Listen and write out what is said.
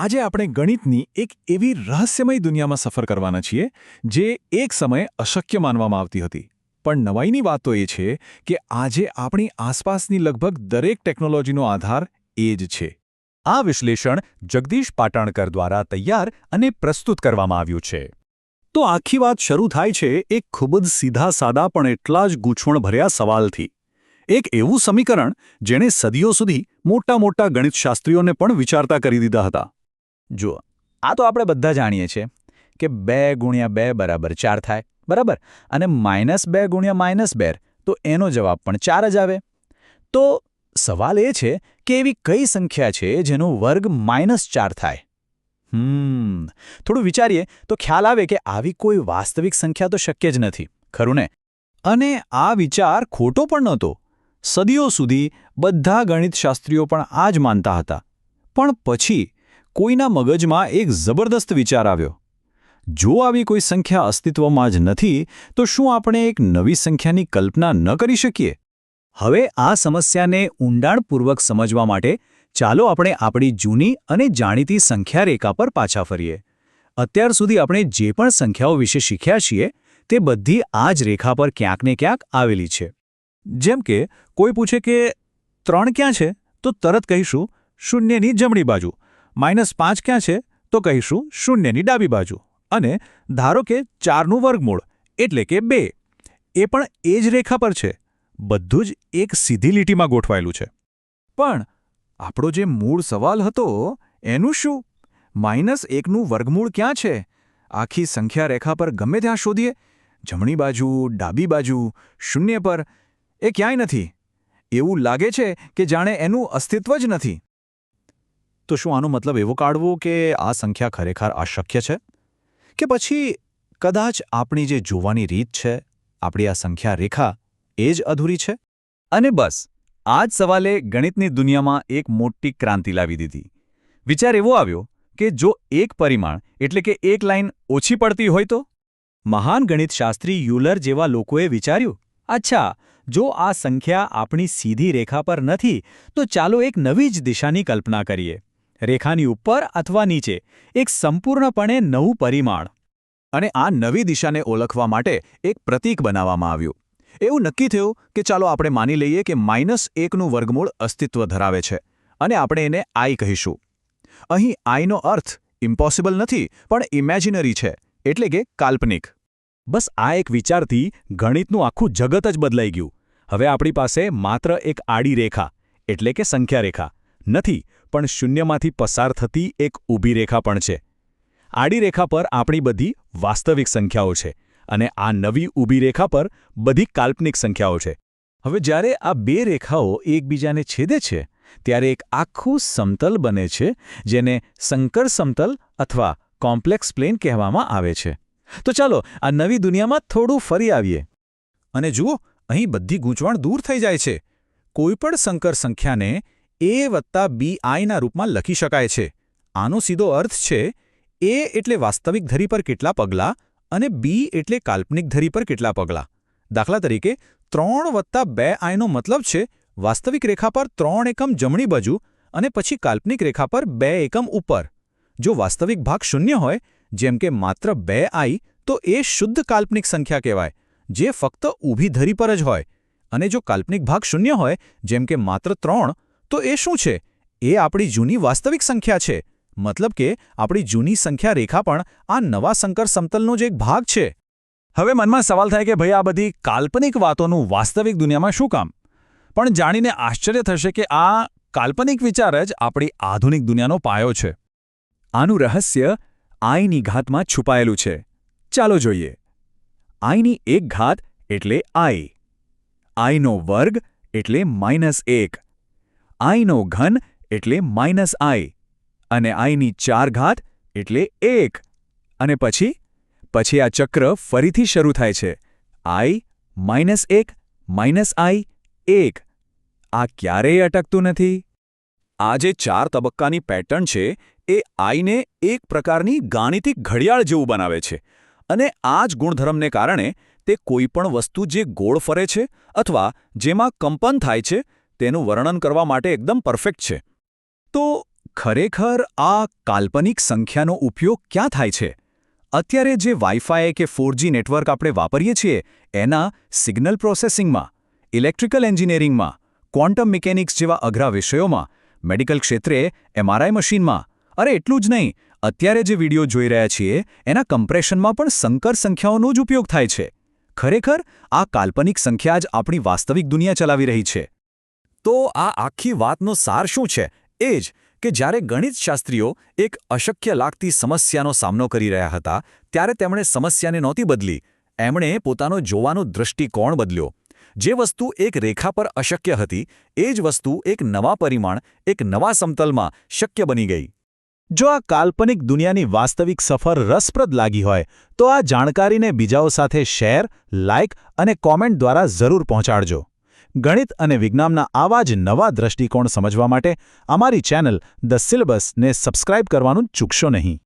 આજે આપણે ગણિતની એક એવી રહસ્યમય દુનિયામાં સફર કરવાના છીએ જે એક સમયે અશક્ય માનવામાં આવતી હતી. પણ નવાઈની વાત તો એ છે કે આજે આપણી આસપાસની લગભગ દરેક ટેકનોલોજીનો આધાર એ જ છે. આ વિશ્લેષણ જગદીશ પાટણકર દ્વારા તૈયાર અને પ્રસ્તુત કરવામાં આવ્યું છે. તો આખી વાત શરૂ થાય છે એક ખૂબ જ સીધા સાદા પણ એટલા જ ગૂંચવણભર્યા સવાલથી. એક એવું સમીકરણ જેણે સદીઓ સુધી મોટા ગણિતશાસ્ત્રીઓને પણ વિચારતા કરી દીધા હતા. જુઓ, આ તો આપણે બધા જાણીએ છીએ કે 2 ગુણ્યા 2 બરાબર 4 થાય, બરાબર? અને -2 ગુણ્યા -2 તો એનો જવાબ પણ 4 જ આવે. તો સવાલ એ છે કે એવી કઈ સંખ્યા છે જેનો વર્ગ -4 થાય? થોડું વિચારીએ તો ખ્યાલ આવે કે આવી કોઈ વાસ્તવિક સંખ્યા તો શક્ય જ નથી, ખરું ને? અને આ વિચાર ખોટો પણ નહોતો. સદીઓ સુધી બધા ગણિતશાસ્ત્રીઓ પણ આ જ માનતા હતા. પણ પછી કોઈના મગજમાં એક જબરદસ્ત વિચાર આવ્યો. જો આવી કોઈ સંખ્યા અસ્તિત્વમાં જ નથી તો શું આપણે એક નવી સંખ્યાની કલ્પના ન કરી શકીએ? હવે આ સમસ્યાને ઊંડાણપૂર્વક સમજવા માટે ચાલો આપણે આપણી જૂની અને જાણીતી સંખ્યા રેખા પર પાછા ફરીએ. અત્યાર સુધી આપણે જે પણ સંખ્યાઓ વિશે શીખ્યા છીએ તે બધી આ જ રેખા પર ક્યાંક ને ક્યાંક આવેલી છે. જેમ કે કોઈ પૂછે કે 3 ક્યાં છે તો તરત કહીશું 0ની જમણી બાજુ, -5 ક્યાં છે તો કહીશું 0ની ડાબી બાજુ, અને ધારો કે 4નું વર્ગમૂળ એટલે કે 2, એ પણ એ જ રેખા પર છે. બધું જ એક સીધી લીટીમાં ગોઠવાયેલું છે. પણ આપણો જે મૂળ સવાલ હતો એનું શું? -1નું વર્ગમૂળ ક્યાં છે? આખી સંખ્યા રેખા પર ગમે ત્યાં શોધીએ, જમણી બાજુ, ડાબી બાજુ, 0 પર, એ ક્યાંય નથી. એવું લાગે છે કે જાણે એનું અસ્તિત્વ જ નથી. તો શું આનો મતલબ એવો કાઢવો કે આ સંખ્યા ખરેખર અશક્ય છે? કે પછી કદાચ આપણી જે જોવાની રીત છે, આપણી આ સંખ્યા રેખા, એ જ અધૂરી છે? અને બસ આ જ સવાલે ગણિતની દુનિયામાં એક મોટી ક્રાંતિ લાવી દીધી. વિચાર એવો આવ્યો કે જો એક પરિમાણ એટલે કે એક લાઇન ઓછી પડતી હોય તો? મહાન ગણિતશાસ્ત્રી યુલર જેવા લોકોએ વિચાર્યું, અચ્છા, જો આ સંખ્યા આપણી સીધી રેખા પર નથી તો ચાલો એક નવી જ દિશાની કલ્પના કરીએ. રેખાની ઉપર અથવા નીચે એક સંપૂર્ણપણે નવું પરિમાણ. અને આ નવી દિશાને ઓળખવા માટે એક પ્રતીક બનાવવામાં આવ્યું. એવું નક્કી થયું કે ચાલો આપણે માની લઈએ કે -1નું વર્ગમૂળ અસ્તિત્વ ધરાવે છે અને આપણે એને i કહીશું. અહીં iનો અર્થ ઇમ્પોસિબલ નથી પણ ઇમેજિનરી છે, એટલે કે કાલ્પનિક. બસ આ એક વિચારથી ગણિતનું આખું જગત જ બદલાઈ ગયું. હવે આપણી પાસે માત્ર એક આડી રેખા એટલે કે સંખ્યા રેખા નથી, પણ શૂન્યમાંથી પસાર થતી એક ઊભી રેખા પણ છે. આડી રેખા પર આપણી બધી વાસ્તવિક સંખ્યાઓ છે અને આ નવી ઊભી રેખા પર બધી કાલ્પનિક સંખ્યાઓ છે. હવે જ્યારે આ બે રેખાઓ એકબીજાને છેદે છે ત્યારે એક આખું સમતલ બને છે, જેને સંકર સમતલ અથવા કોમ્પ્લેક્સ પ્લેન કહેવામાં આવે છે. તો ચાલો આ નવી દુનિયામાં થોડું ફરી આવીએ. અને જુઓ, અહીં બધી ગૂંચવણ દૂર થઈ જાય છે. કોઈપણ સંકર સંખ્યાને a વત્તા bi ના રૂપમાં લખી શકાય છે. આનો સીધો અર્થ છે a એટલે વાસ્તવિક ધરી પર કેટલા પગલાં અને b એટલે કાલ્પનિક ધરી પર કેટલા પગલાં. દાખલા તરીકે 3 વત્તા 2i નો મતલબ છે વાસ્તવિક રેખા પર 3 એકમ જમણી બાજુ અને પછી કાલ્પનિક રેખા પર 2 એકમ ઉપર. જો વાસ્તવિક ભાગ 0 હોય, જેમ કે માત્ર 2i, તો એ શુદ્ધ કાલ્પનિક સંખ્યા કહેવાય, જે ફક્ત ઊભી ધરી પર જ હોય. અને જો કાલ્પનિક ભાગ 0 હોય, જેમ કે માત્ર 3, તો એ શું છે? એ આપણી જૂની વાસ્તવિક સંખ્યા છે. મતલબ કે આપણી જૂની સંખ્યા રેખા પણ આ નવા સંકર સમતલનો જ એક ભાગ છે. હવે મનમાં સવાલ થાય કે ભાઈ, આ બધી કાલ્પનિક વાતોનું વાસ્તવિક દુનિયામાં શું કામ? પણ જાણીને આશ્ચર્ય થશે કે આ કાલ્પનિક વિચાર જ આપણી આધુનિક દુનિયાનો પાયો છે. આનું રહસ્ય iની ઘાતમાં છુપાયેલું છે. ચાલો જોઈએ. iની એક ઘાત એટલે i, iનો વર્ગ એટલે -1, iનો ઘન એટલે -i, અને iની 4 ઘાત એટલે 1. અને પછી આ ચક્ર ફરીથી શરૂ થાય છે. i, -1, -i, 1. આ ક્યારેય અટકતું નથી. આ જે 4 તબક્કાની પેટર્ન છે એ iને એક પ્રકારની ગાણિતિક ઘડિયાળ જેવું બનાવે છે. અને આ જ ગુણધર્મને કારણે તે કોઈપણ વસ્તુ જે ગોળ ફરે છે અથવા જેમાં કંપન થાય છે તેનું વર્ણન કરવા માટે એકદમ પરફેક્ટ છે. તો ખરેખર આ કાલ્પનિક સંખ્યાનો ઉપયોગ ક્યાં થાય છે? અત્યારે જે વાઈફાઈ કે 4G નેટવર્ક આપણે વાપરીએ છીએ એના સિગ્નલ પ્રોસેસિંગમાં, ઇલેક્ટ્રિકલ એન્જિનિયરિંગમાં, ક્વોન્ટમ મિકેનિક્સ જેવા અઘરા વિષયોમાં, મેડિકલ ક્ષેત્રે MRI મશીનમાં, અરે એટલું જ નહીં, અત્યારે જે વિડીયો જોઈ રહ્યા છીએ એના કમ્પ્રેશનમાં પણ સંકર સંખ્યાઓનો જ ઉપયોગ થાય છે. ખરેખર આ કાલ્પનિક સંખ્યા જ આપણી વાસ્તવિક દુનિયા ચલાવી રહી છે. તો આ આખી વાતનો સાર શું છે? એ જ કે જ્યારે ગણિતશાસ્ત્રીઓ એક અશક્ય લાગતી સમસ્યાનો સામનો કરી રહ્યા હતા ત્યારે તેમણે સમસ્યાને નહોતી બદલી, એમણે પોતાનો જોવાનો દૃષ્ટિકોણ બદલ્યો. જે વસ્તુ એક રેખા પર અશક્ય હતી એ જ વસ્તુ એક નવા પરિમાણ, એક નવા સમતલમાં શક્ય બની ગઈ. જો આ કાલ્પનિક દુનિયાની વાસ્તવિક સફર રસપ્રદ લાગી હોય તો આ જાણકારીને બીજાઓ સાથે શેર, લાઇક અને કોમેન્ટ દ્વારા જરૂર પહોંચાડજો. ગણિત અને વિજ્ઞાનના આવા જ નવા દૃષ્ટિકોણ સમજવા માટે અમારી ચેનલ ધ સિલેબસને સબસ્ક્રાઇબ કરવાનું ચૂકશો નહીં.